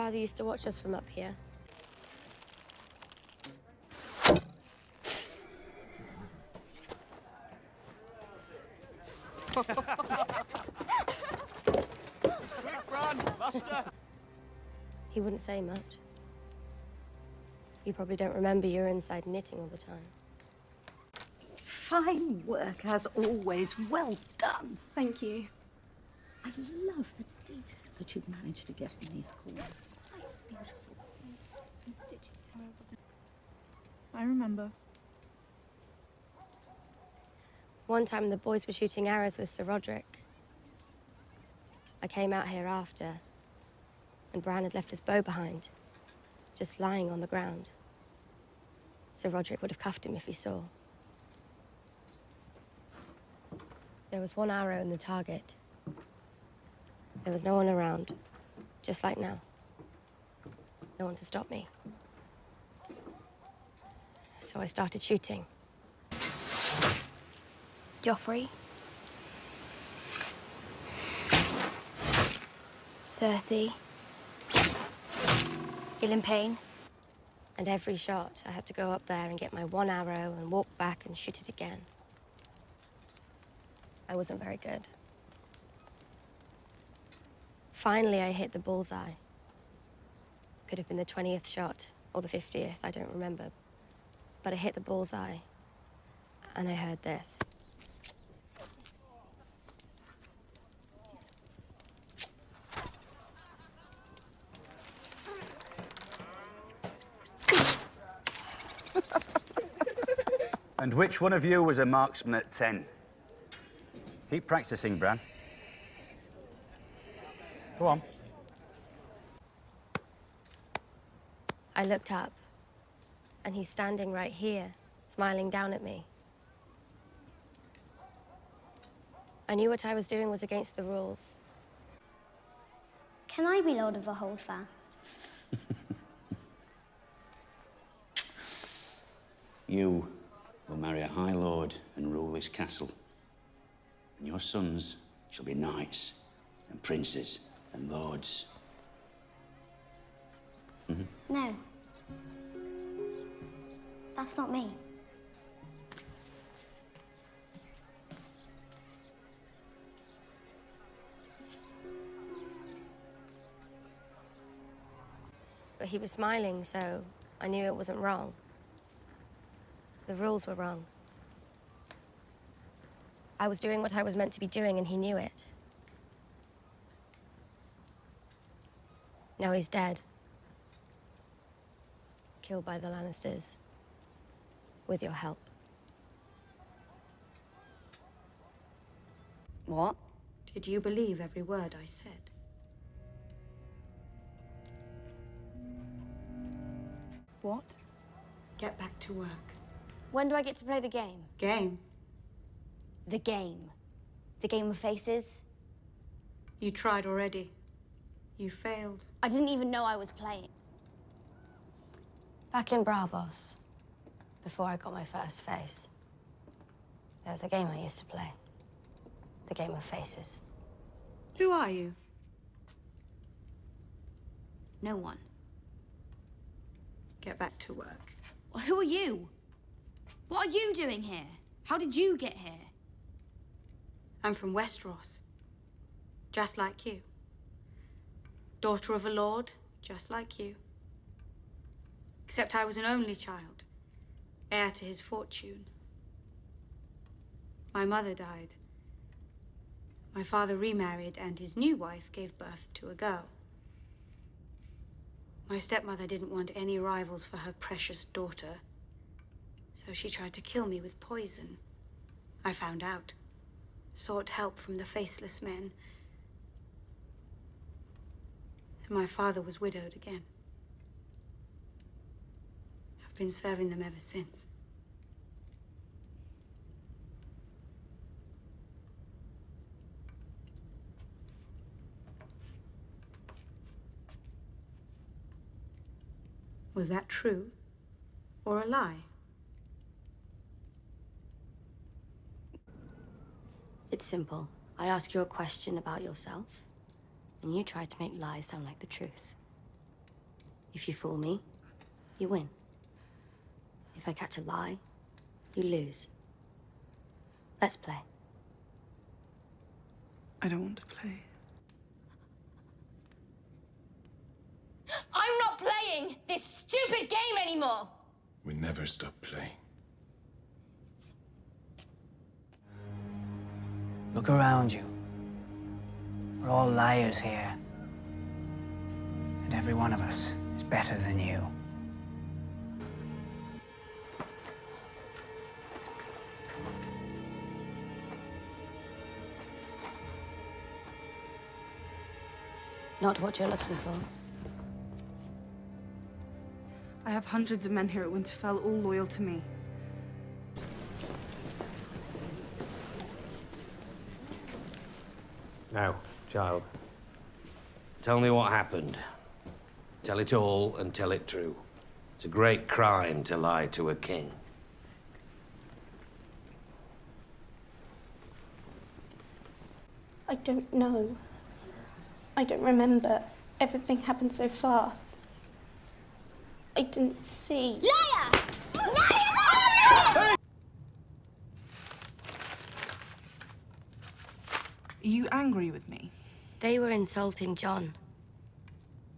father used to watch us from up here. Quick, Bran! Faster! He wouldn't say much. You probably don't remember you were inside knitting all the time. Fine work, as always. Well done. Thank you. I love the detail that you've managed to get in these corners. Quite beautiful. I remember. One time the boys were shooting arrows with Sir Roderick. I came out here after, and Bran had left his bow behind, just lying on the ground. Sir Roderick would have cuffed him if he saw. There was one arrow in the target. There was no one around, just like now. No one to stop me. So I started shooting. Joffrey. Cersei. Gillen Payne. And every shot, I had to go up there and get my one arrow and walk back and shoot it again. I wasn't very good. Finally, I hit the bullseye. Could have been the 20th shot, or the 50th, I don't remember. But I hit the bullseye, and I heard this. And which one of you was a marksman at 10? Keep practicing, Bran. Go on. I looked up, and he's standing right here, smiling down at me. I knew what I was doing was against the rules. Can I be Lord of the Holdfast? You will marry a High Lord and rule this castle. And your sons shall be knights and princes and lords. No. That's not me. But he was smiling, so I knew it wasn't wrong. The rules were wrong. I was doing what I was meant to be doing, and he knew it. Now he's dead. Killed by the Lannisters. With your help. What? Did you believe every word I said? What? Get back to work. When do I get to play the game? Game? The game. The game of faces? You tried already. You failed. I didn't even know I was playing. Back in Bravos, before I got my first face, there was a game I used to play. The game of faces. Who are you? No one. Get back to work. Well, who are you? What are you doing here? How did you get here? I'm from Westeros. Just like you. Daughter of a lord, just like you. Except I was an only child, heir to his fortune. My mother died. My father remarried, and his new wife gave birth to a girl. My stepmother didn't want any rivals for her precious daughter, so she tried to kill me with poison. I found out. Sought help from the faceless men. And my father was widowed again. I've been serving them ever since. Was that true or a lie? It's simple. I ask you a question about yourself, and you try to make lies sound like the truth. If you fool me, you win. If I catch a lie, you lose. Let's play. I don't want to play. I'm not playing this stupid game anymore! We never stop playing. Look around you. We're all liars here. And every one of us is better than you. Not what you're looking for. I have hundreds of men here at Winterfell, all loyal to me. Now, child, tell me what happened. Tell it all and tell it true. It's a great crime to lie to a king. I don't know. I don't remember. Everything happened so fast. I didn't see. Liar! Liar! Are you angry with me? They were insulting Jon.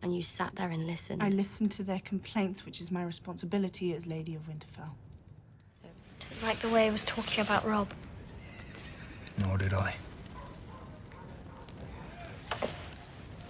And you sat there and listened. I listened to their complaints, which is my responsibility as Lady of Winterfell. Didn't like the way he was talking about Rob. Nor did I.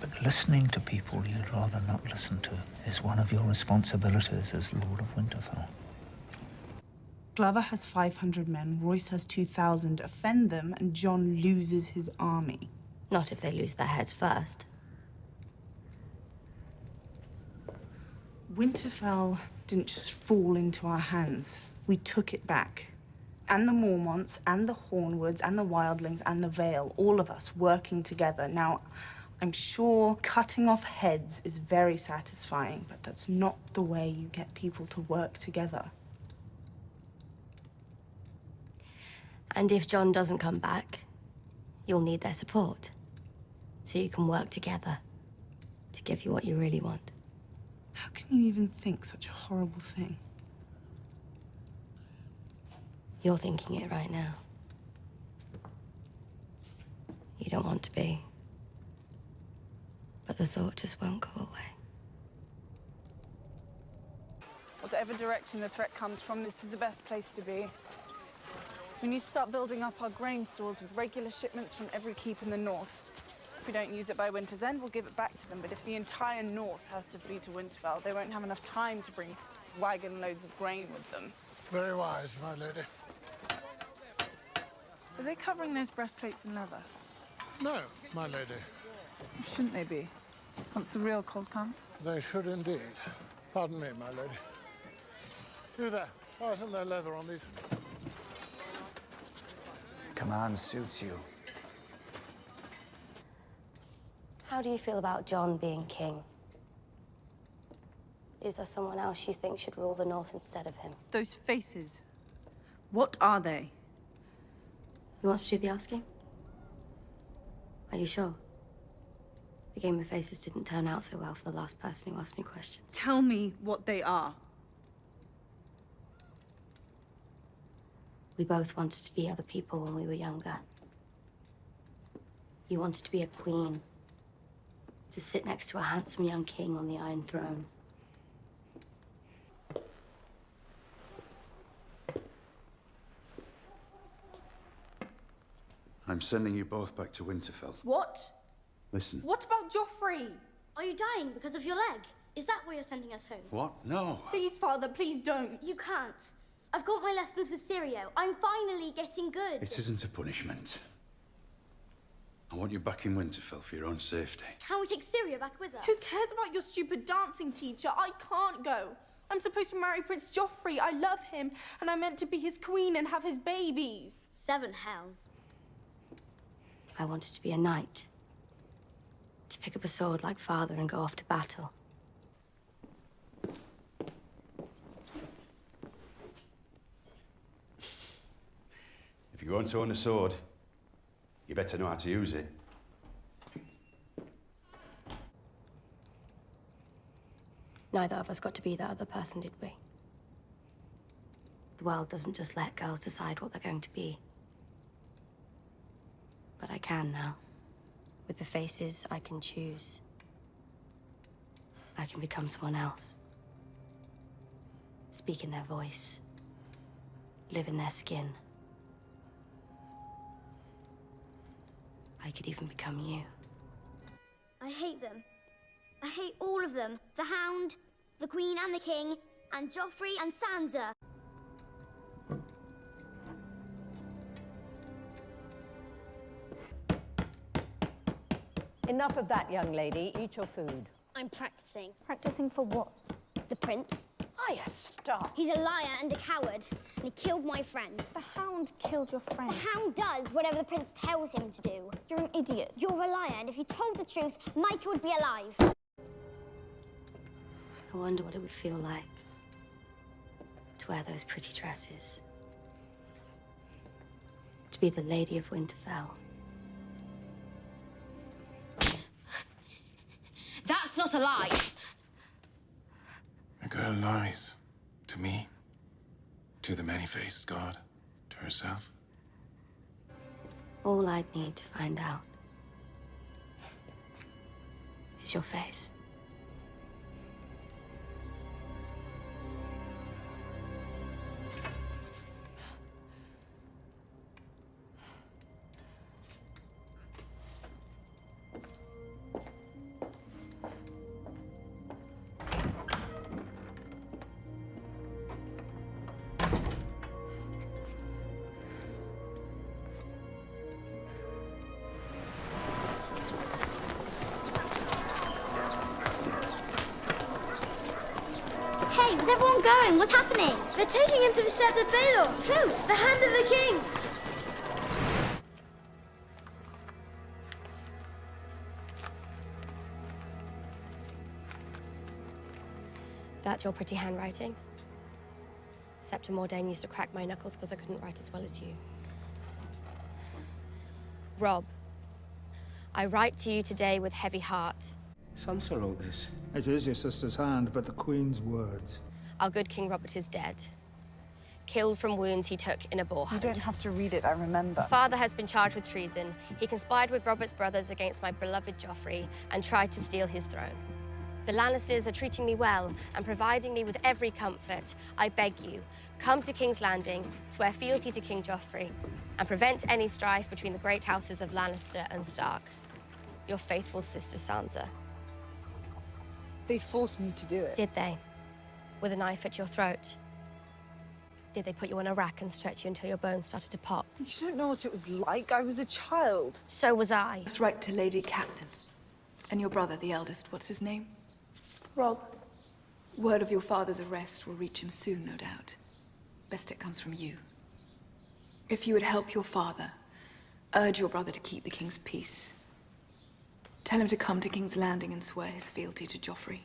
But listening to people you'd rather not listen to is one of your responsibilities as Lord of Winterfell. Glover has 500 men, Royce has 2,000. Offend them, and Jon loses his army. Not if they lose their heads first. Winterfell didn't just fall into our hands. We took it back. And the Mormonts, and the Hornwoods, and the Wildlings, and the Vale, all of us working together. Now, I'm sure cutting off heads is very satisfying, but that's not the way you get people to work together. And if Jon doesn't come back, you'll need their support. So you can work together to give you what you really want. How can you even think such a horrible thing? You're thinking it right now. You don't want to be. But the thought just won't go away. Whatever direction the threat comes from, this is the best place to be. We need to start building up our grain stores with regular shipments from every keep in the north. If we don't use it by winter's end, we'll give it back to them. But if the entire north has to flee to Winterfell, they won't have enough time to bring wagon loads of grain with them. Very wise, my lady. Are they covering those breastplates in leather? No, my lady. Shouldn't they be? Once the real cold comes. They should indeed. Pardon me, my lady. You there. Why isn't there leather on these? Command suits you. How do you feel about Jon being king? Is there someone else you think should rule the north instead of him? Those faces. What are they? You want to do the asking? Are you sure? The game of faces didn't turn out so well for the last person who asked me questions. Tell me what they are. We both wanted to be other people when we were younger. You wanted to be a queen. To sit next to a handsome young king on the Iron Throne. I'm sending you both back to Winterfell. What? Listen. What about Joffrey? Are you dying because of your leg? Is that why you're sending us home? What? No. Please, Father, please don't. You can't. I've got my lessons with Syrio. I'm finally getting good. It isn't a punishment. I want you back in Winterfell for your own safety. Can we take Syrio back with us? Who cares about your stupid dancing teacher? I can't go. I'm supposed to marry Prince Joffrey. I love him, and I'm meant to be his queen and have his babies. 7 hells. I wanted to be a knight. To pick up a sword like father and go off to battle. If you're going to own a sword, you better know how to use it. Neither of us got to be that other person, did we? The world doesn't just let girls decide what they're going to be. But I can now. With the faces I can choose. I can become someone else. Speak in their voice. Live in their skin. I could even become you. I hate them. I hate all of them. The Hound, the Queen and the King, and Joffrey and Sansa. Enough of that, young lady. Eat your food. I'm practicing. Practicing for what? The prince. Arya Stark. He's a liar and a coward, and he killed my friend. The Hound killed your friend. The Hound does whatever the prince tells him to do. You're an idiot. You're a liar, and if you told the truth, Mycah would be alive. I wonder what it would feel like to wear those pretty dresses. To be the Lady of Winterfell. That's not a lie. A girl lies. To me. To the many-faced god. To herself. All I'd need to find out is your face. Hey, where's everyone going? What's happening? They're taking him to the Sept of Baelor. Who? The Hand of the King. That's your pretty handwriting? Septa Mordain used to crack my knuckles because I couldn't write as well as you. Rob, I write to you today with heavy heart. Sansa wrote this. It is your sister's hand, but the Queen's words. Our good King Robert is dead. Killed from wounds he took in a boar hunt. You don't have to read it, I remember. Father has been charged with treason. He conspired with Robert's brothers against my beloved Joffrey and tried to steal his throne. The Lannisters are treating me well and providing me with every comfort. I beg you, come to King's Landing, swear fealty to King Joffrey, and prevent any strife between the great houses of Lannister and Stark. Your faithful sister, Sansa. They forced me to do it. Did they? With a knife at your throat? Did they put you on a rack and stretch you until your bones started to pop? You don't know what it was like. I was a child. So was I. Let's write to Lady Catelyn. And your brother, the eldest, what's his name? Rob. Word of your father's arrest will reach him soon, no doubt. Best it comes from you. If you would help your father, urge your brother to keep the king's peace. Tell him to come to King's Landing and swear his fealty to Joffrey.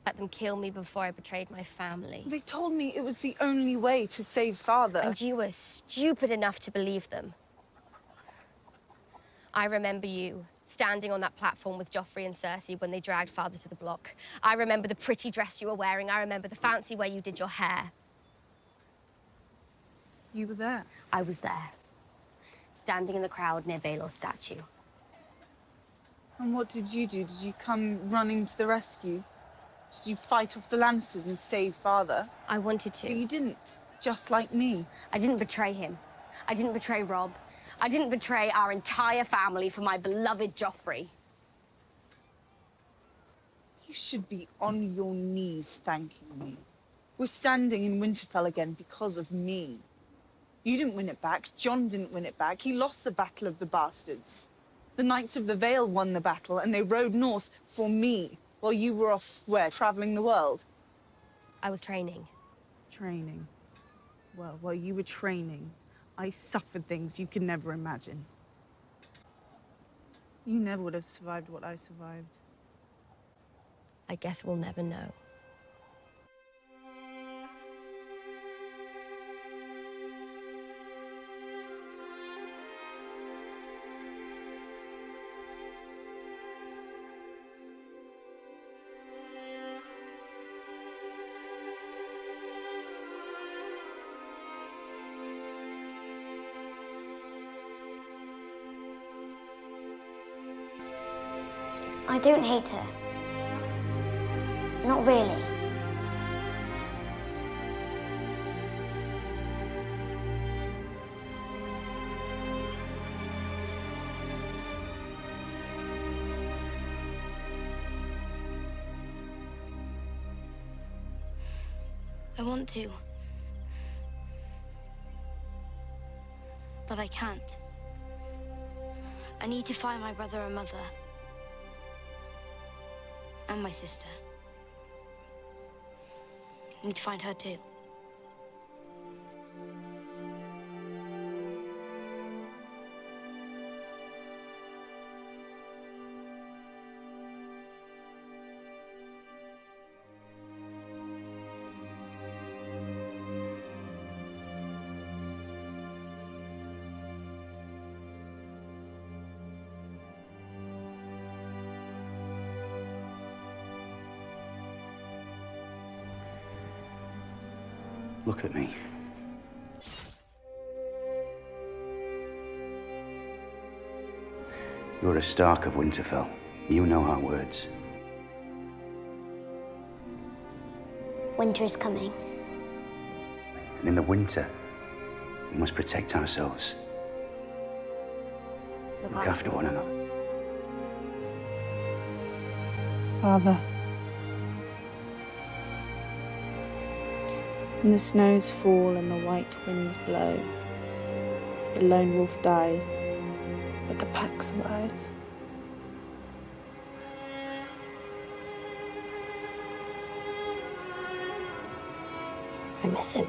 Let them kill me before I betrayed my family. They told me it was the only way to save father. And you were stupid enough to believe them. I remember you standing on that platform with Joffrey and Cersei when they dragged father to the block. I remember the pretty dress you were wearing. I remember the fancy way you did your hair. You were there? I was there, standing in the crowd near Baelor's statue. And what did you do? Did you come running to the rescue? Did you fight off the Lannisters and save father? I wanted to. But you didn't, just like me. I didn't betray him. I didn't betray Rob. I didn't betray our entire family for my beloved Joffrey. You should be on your knees thanking me. We're standing in Winterfell again because of me. You didn't win it back. Jon didn't win it back. He lost the Battle of the Bastards. The Knights of the Vale won the battle, and they rode north for me, while you were off, where, traveling the world? I was training. Training? Well, while you were training, I suffered things you could never imagine. You never would have survived what I survived. I guess we'll never know. I don't hate her. Not really. I want to. But I can't. I need to find my brother and mother. And my sister. I need to find her too. Look at me. You're a Stark of Winterfell. You know our words. Winter is coming. And in the winter, we must protect ourselves. Look after one another. Father. And the snows fall and the white winds blow. The lone wolf dies, but the pack survives. I miss him.